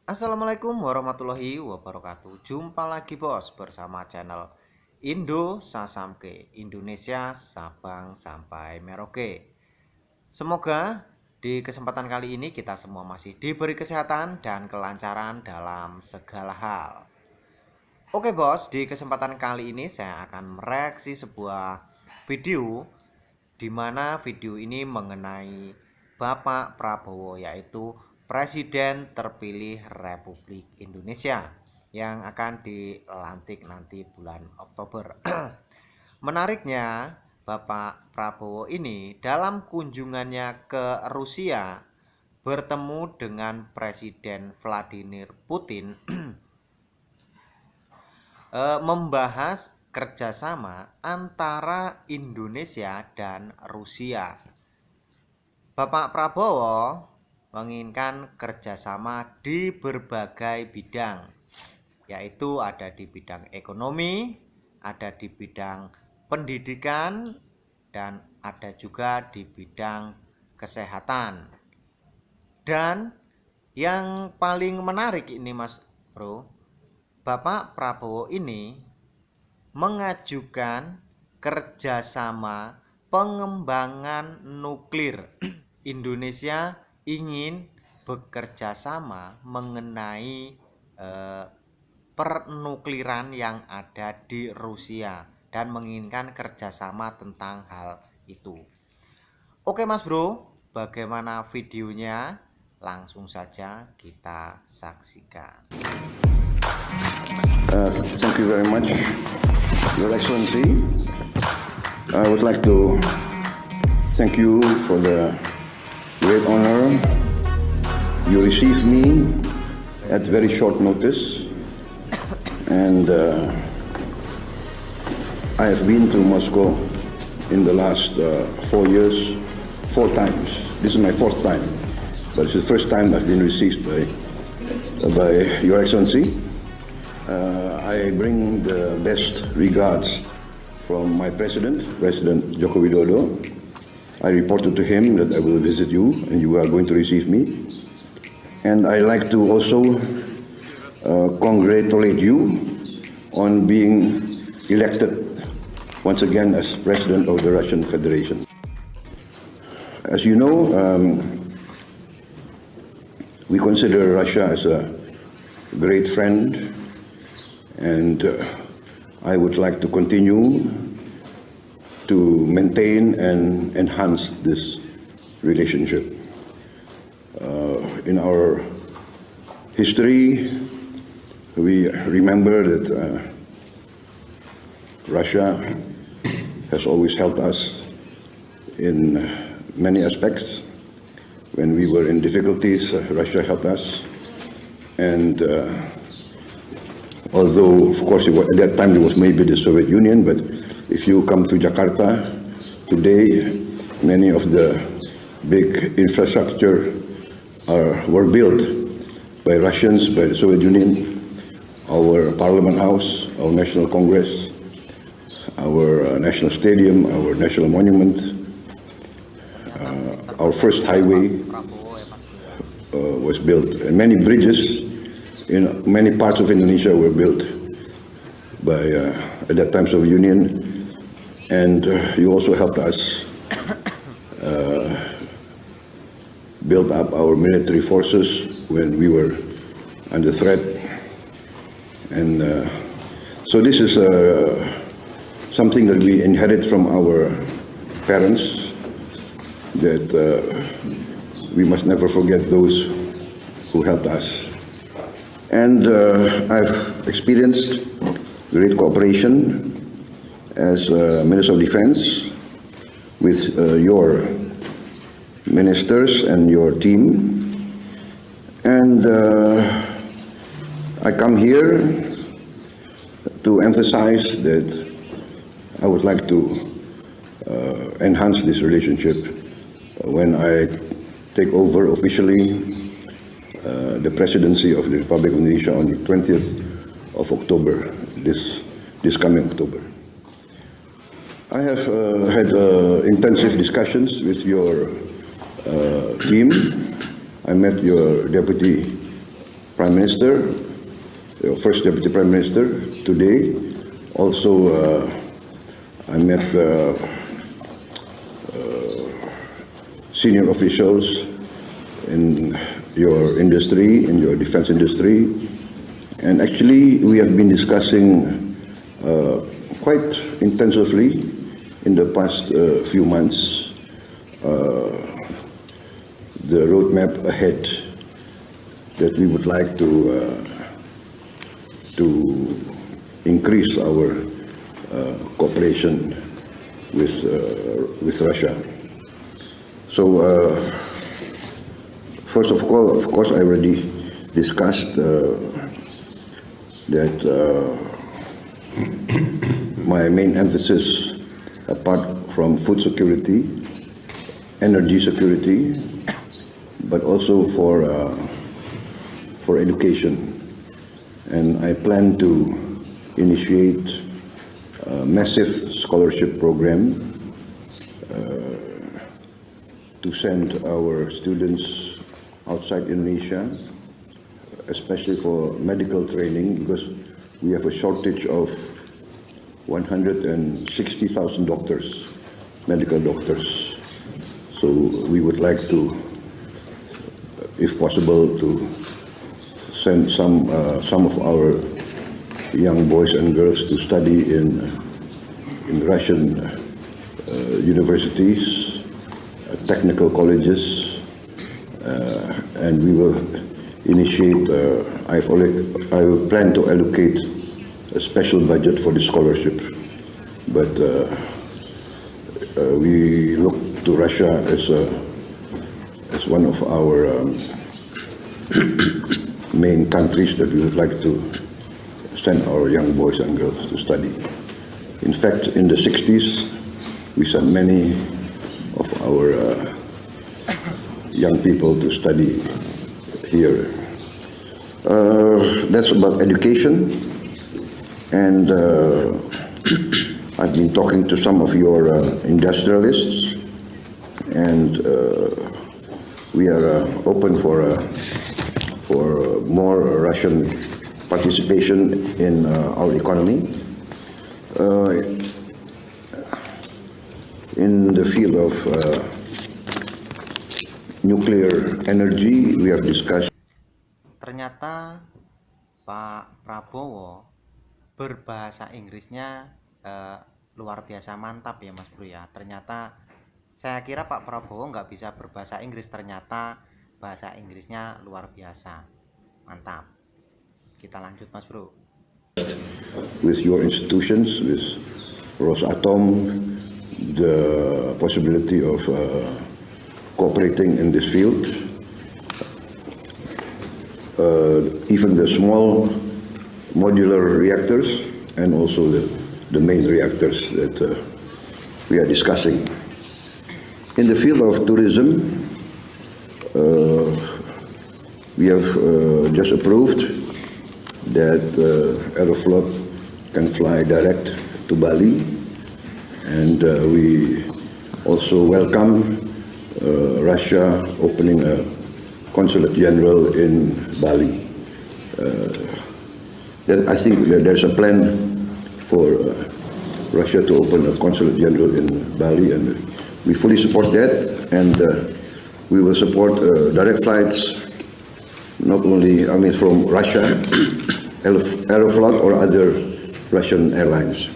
Assalamualaikum warahmatullahi wabarakatuh. Jumpa lagi bos bersama channel Indo Sasamke Indonesia Sabang sampai Merauke. Semoga di kesempatan kali ini kita semua masih diberi kesehatan dan kelancaran dalam segala hal. Oke bos, di kesempatan kali ini saya akan mereaksi sebuah video di mana video ini mengenai Bapak Prabowo, yaitu Presiden terpilih Republik Indonesia yang akan dilantik nanti bulan Oktober. Menariknya, Bapak Prabowo ini dalam kunjungannya ke Rusia bertemu dengan Presiden Vladimir Putin membahas kerjasama antara Indonesia dan Rusia. Bapak Prabowo menginginkan kerjasama di berbagai bidang, yaitu ada di bidang ekonomi, ada di bidang pendidikan, dan ada juga di bidang kesehatan. Dan yang paling menarik ini Mas Bro, Bapak Prabowo ini mengajukan kerjasama pengembangan nuklir. Indonesia ingin bekerja sama mengenai pernukliran yang ada di Rusia dan menginginkan kerjasama tentang hal itu. Oke Mas Bro, bagaimana videonya? Langsung saja kita saksikan. Thank you very much, Your Excellency. I would like to thank you for the great honor you received me at very short notice, and I have been to Moscow in the last 4 years, 4 times. This is my 4th time, but it's the first time I've been received by Your Excellency. I bring the best regards from my President Joko Widodo. I reported to him that I will visit you and you are going to receive me. And I like to also congratulate you on being elected once again as President of the Russian Federation. As you know, we consider Russia as a great friend, and I would like to continue to maintain and enhance this relationship. In our history, we remember that Russia has always helped us in many aspects. When we were in difficulties, Russia helped us, and although, of course, at that time it was maybe the Soviet Union, but if you come to Jakarta today, many of the big infrastructure were built by Russians, by the Soviet Union. Our Parliament House, our National Congress, our National Stadium, our National Monument, our first highway was built, and many bridges in many parts of Indonesia were built by, at that time, Soviet Union, and you also helped us build up our military forces when we were under threat. And so this is something that we inherit from our parents, that we must never forget those who helped us. And I've experienced great cooperation as Minister of Defense with your ministers and your team. And I come here to emphasize that I would like to enhance this relationship when I take over officially the presidency of the Republic of Indonesia on the 20th of October, this coming October. I have had intensive discussions with your team. I met your Deputy Prime Minister, First Deputy Prime Minister today. Also, I met senior officials in your industry, in your defense industry, and actually we have been discussing quite intensively in the past few months the roadmap ahead that we would like to increase our cooperation with Russia. So first of all, of course, I already discussed that my main emphasis, apart from food security, energy security, but also for education. And I plan to initiate a massive scholarship program to send our students outside Indonesia, especially for medical training, because we have a shortage of 160,000 doctors, medical doctors. So we would like to, if possible, to send some of our young boys and girls to study in Russian universities, technical colleges, and we will initiate. I will plan to allocate a special budget for the scholarship, but we look to Russia as one of our main countries that we would like to send our young boys and girls to study. In fact, in the 60s, we sent many of our young people to study here. That's about education. And I've been talking to some of your industrialists, and we are open for more Russian participation in our economy. In the field of nuclear energy, we have discussed. Ternyata Pak Prabowo berbahasa Inggrisnya luar biasa mantap ya Mas Bro ya. Ternyata saya kira Pak Prabowo nggak bisa berbahasa Inggris, ternyata bahasa Inggrisnya luar biasa mantap. Kita lanjut Mas Bro. With your institutions, with Rosatom, the possibility of cooperating in this field, even the small modular reactors and also the main reactors that we are discussing. In the field of tourism, we have just approved that Aeroflot can fly direct to Bali, and we also welcome Russia opening a consulate general in Bali. I think that there's a plan for Russia to open a consulate general in Bali, and we fully support that, and we will support direct flights, not only, from Russia, Aeroflot or other Russian airlines.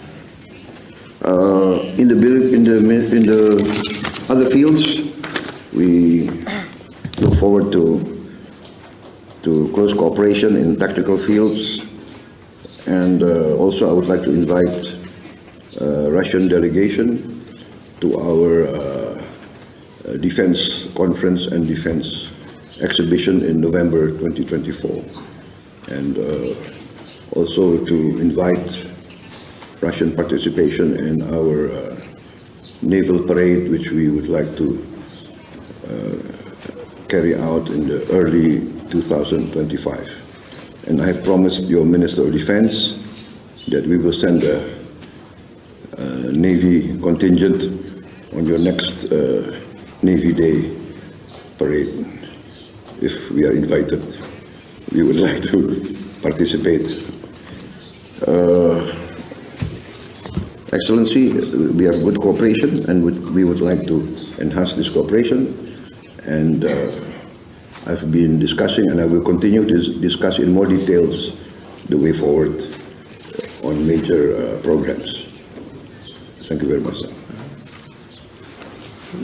In the other fields, we look forward to close cooperation in tactical fields, and also I would like to invite Russian delegation to our defense conference and defense exhibition in November 2024, and also to invite Russian participation in our naval parade, which we would like to carry out in the early 2025. And I have promised your Minister of Defense that we will send a Navy contingent on your next Navy Day parade, if we are invited. we would like to participate. Excellency, we have good cooperation, and we would like to enhance this cooperation. And I've been discussing, and I will continue to discuss in more details the way forward on major programs. Thank you very much, sir.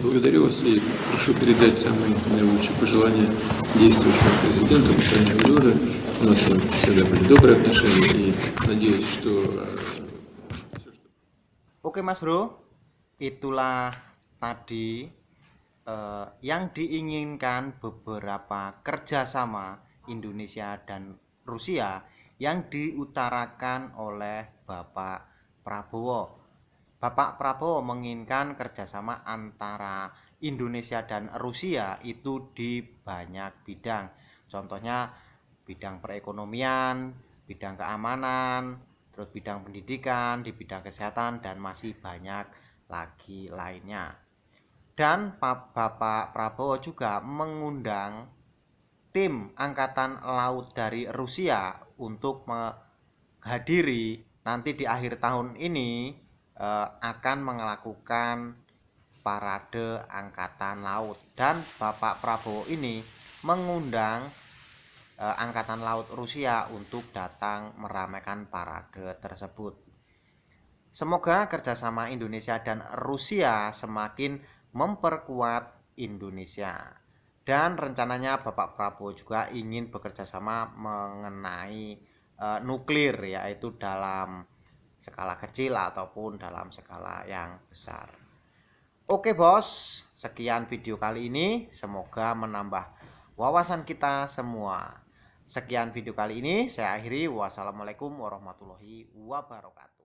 Благодарю вас и прошу передать самые наилучшие пожелания действующему президенту Украины Владимиру. У нас с ним всегда были добрые отношения, и надеюсь, что... Oke Mas Bro, itulah tadi yang diinginkan beberapa kerjasama Indonesia dan Rusia yang diutarakan oleh Bapak Prabowo. Bapak Prabowo menginginkan kerjasama antara Indonesia dan Rusia itu di banyak bidang. Contohnya bidang perekonomian, bidang keamanan, terus bidang pendidikan, di bidang kesehatan, dan masih banyak lagi lainnya. Dan Bapak Prabowo juga mengundang tim Angkatan Laut dari Rusia untuk menghadiri nanti di akhir tahun ini akan melakukan parade Angkatan Laut. Dan Bapak Prabowo ini mengundang Angkatan Laut Rusia untuk datang meramaikan parade tersebut. Semoga kerjasama Indonesia dan Rusia semakin memperkuat Indonesia. Dan rencananya Bapak Prabowo juga ingin bekerjasama mengenai nuklir, yaitu dalam skala kecil ataupun dalam skala yang besar. Oke bos, sekian video kali ini, semoga menambah wawasan kita semua. Sekian video kali ini, saya akhiri. Wassalamualaikum warahmatullahi wabarakatuh.